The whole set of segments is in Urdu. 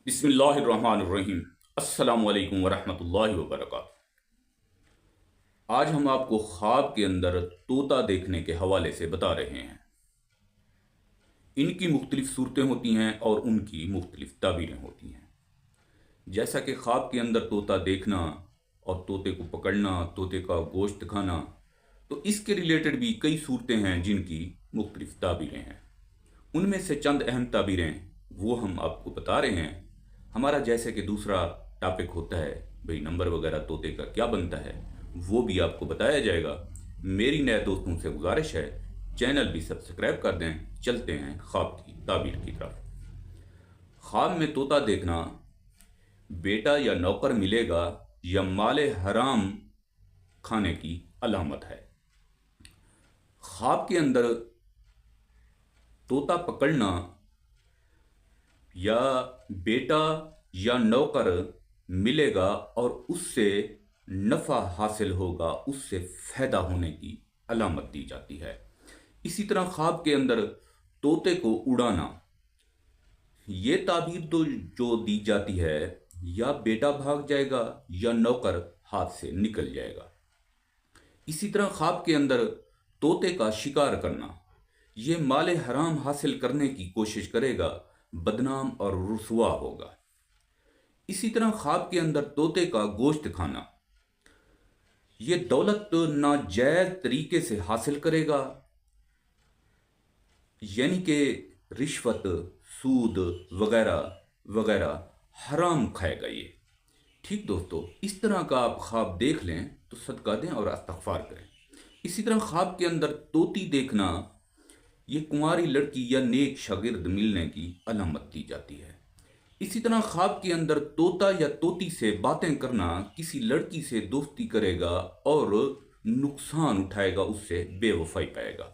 بسم اللہ الرحمن الرحیم۔ السلام علیکم ورحمۃ اللہ وبرکاتہ۔ آج ہم آپ کو خواب کے اندر طوطا دیکھنے کے حوالے سے بتا رہے ہیں۔ ان کی مختلف صورتیں ہوتی ہیں اور ان کی مختلف تعبیریں ہوتی ہیں۔ جیسا کہ خواب کے اندر طوطا دیکھنا اور طوطے کو پکڑنا، طوطے کا گوشت کھانا، تو اس کے ریلیٹڈ بھی کئی صورتیں ہیں جن کی مختلف تعبیریں ہیں۔ ان میں سے چند اہم تعبیریں وہ ہم آپ کو بتا رہے ہیں۔ ہمارا جیسے کہ دوسرا ٹاپک ہوتا ہے بھئی نمبر وغیرہ طوطے کا کیا بنتا ہے، وہ بھی آپ کو بتایا جائے گا۔ میری نئے دوستوں سے گزارش ہے چینل بھی سبسکرائب کر دیں۔ چلتے ہیں خواب کی تعبیر کی طرف۔ خواب میں طوطا دیکھنا بیٹا یا نوکر ملے گا یا مال حرام کھانے کی علامت ہے۔ خواب کے اندر طوطا پکڑنا یا بیٹا یا نوکر ملے گا اور اس سے نفع حاصل ہوگا، اس سے فائدہ ہونے کی علامت دی جاتی ہے۔ اسی طرح خواب کے اندر طوطے کو اڑانا، یہ تعبیر تو جو دی جاتی ہے یا بیٹا بھاگ جائے گا یا نوکر ہاتھ سے نکل جائے گا۔ اسی طرح خواب کے اندر طوطے کا شکار کرنا، یہ مال حرام حاصل کرنے کی کوشش کرے گا، بدنام اور رسوا ہوگا۔ اسی طرح خواب کے اندر طوطے کا گوشت کھانا، یہ دولت ناجائز طریقے سے حاصل کرے گا، یعنی کہ رشوت، سود وغیرہ وغیرہ حرام کھائے گا یہ۔ ٹھیک دوستو، اس طرح کا آپ خواب دیکھ لیں تو صدقہ دیں اور استغفار کریں۔ اسی طرح خواب کے اندر طوطی دیکھنا، یہ کنواری لڑکی یا نیک شاگرد ملنے کی علامت دی جاتی ہے۔ اسی طرح خواب کے اندر طوطا یا طوطی سے باتیں کرنا، کسی لڑکی سے دوستی کرے گا اور نقصان اٹھائے گا، اس سے بے وفائی پائے گا۔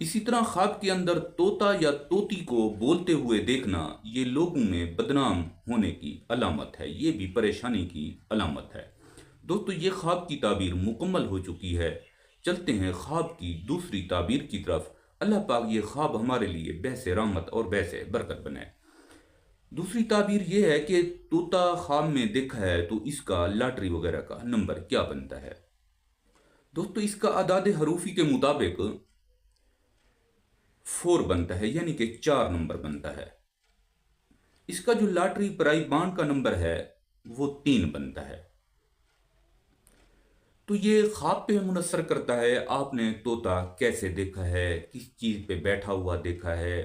اسی طرح خواب کے اندر طوطا یا طوطی کو بولتے ہوئے دیکھنا، یہ لوگوں میں بدنام ہونے کی علامت ہے، یہ بھی پریشانی کی علامت ہے۔ دوستو، یہ خواب کی تعبیر مکمل ہو چکی ہے۔ چلتے ہیں خواب کی دوسری تعبیر کی طرف۔ اللہ پاک یہ خواب ہمارے لیے باعث رحمت اور باعث برکت بنائے۔ دوسری تعبیر یہ ہے کہ طوطا خواب میں دیکھا ہے تو اس کا لاٹری وغیرہ کا نمبر کیا بنتا ہے۔ دوستو، اس کا اعداد حروفی کے مطابق 4 بنتا ہے، یعنی کہ 4 نمبر بنتا ہے۔ اس کا جو لاٹری پرائی بانڈ کا نمبر ہے وہ 3 بنتا ہے۔ تو یہ خواب پہ منحصر کرتا ہے آپ نے طوطا کیسے دیکھا ہے، کس چیز پہ بیٹھا ہوا دیکھا ہے۔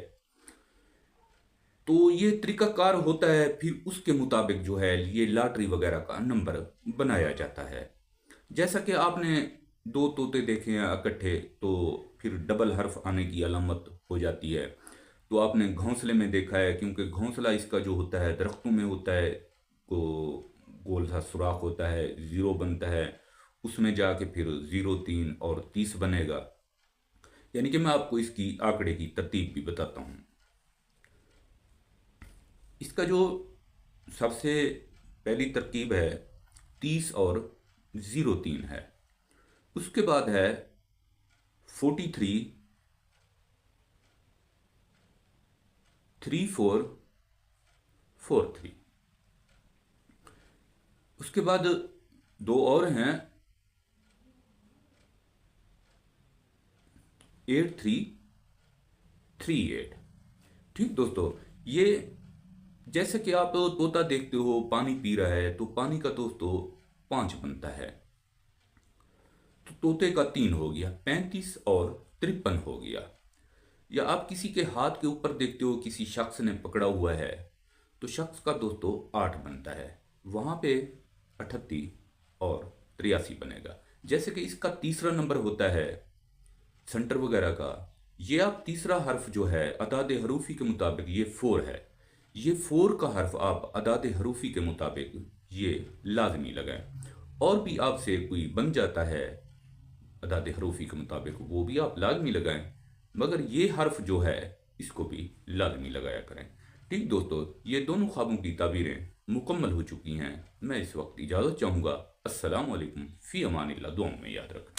تو یہ طریقہ کار ہوتا ہے، پھر اس کے مطابق جو ہے یہ لاٹری وغیرہ کا نمبر بنایا جاتا ہے۔ جیسا کہ آپ نے 2 طوطے دیکھے ہیں اکٹھے تو پھر ڈبل حرف آنے کی علامت ہو جاتی ہے۔ تو آپ نے گھونسلے میں دیکھا ہے، کیونکہ گھونسلہ اس کا جو ہوتا ہے درختوں میں ہوتا ہے، کو گول سا سوراخ ہوتا ہے، 0 بنتا ہے، اس میں جا کے پھر 0، 3 اور 30 بنے گا۔ یعنی کہ میں آپ کو اس کی آنکڑے کی ترتیب بھی بتاتا ہوں۔ اس کا جو سب سے پہلی ترکیب ہے 30 اور 03 ہے۔ اس کے بعد ہے 43 3443۔ اس کے بعد 2 اور ہیں 8338۔ ٹھیک دوستو، یہ جیسے کہ آپ طوطا دیکھتے ہو پانی پی رہا ہے تو پانی کا دوستو 5 بنتا ہے، تو طوطے کا 3 ہو گیا، 35 اور 53 ہو گیا۔ یا آپ کسی کے ہاتھ کے اوپر دیکھتے ہو کسی شخص نے پکڑا ہوا ہے تو شخص کا دوستو 8 بنتا ہے، وہاں پہ 38 اور 83 بنے گا۔ جیسے کہ اس کا تیسرا نمبر ہوتا ہے سنٹر وغیرہ کا، یہ آپ تیسرا حرف جو ہے اعداد حروفی کے مطابق یہ 4 ہے، یہ 4 کا حرف آپ اعداد حروفی کے مطابق یہ لازمی لگائیں۔ اور بھی آپ سے کوئی بن جاتا ہے اعداد حروفی کے مطابق، وہ بھی آپ لازمی لگائیں، مگر یہ حرف جو ہے اس کو بھی لازمی لگایا کریں۔ ٹھیک دوستو، یہ دونوں خوابوں کی تعبیریں مکمل ہو چکی ہیں۔ میں اس وقت اجازت چاہوں گا۔ السلام علیکم، فی امان اللہ، دعاؤں میں یاد رکھیں۔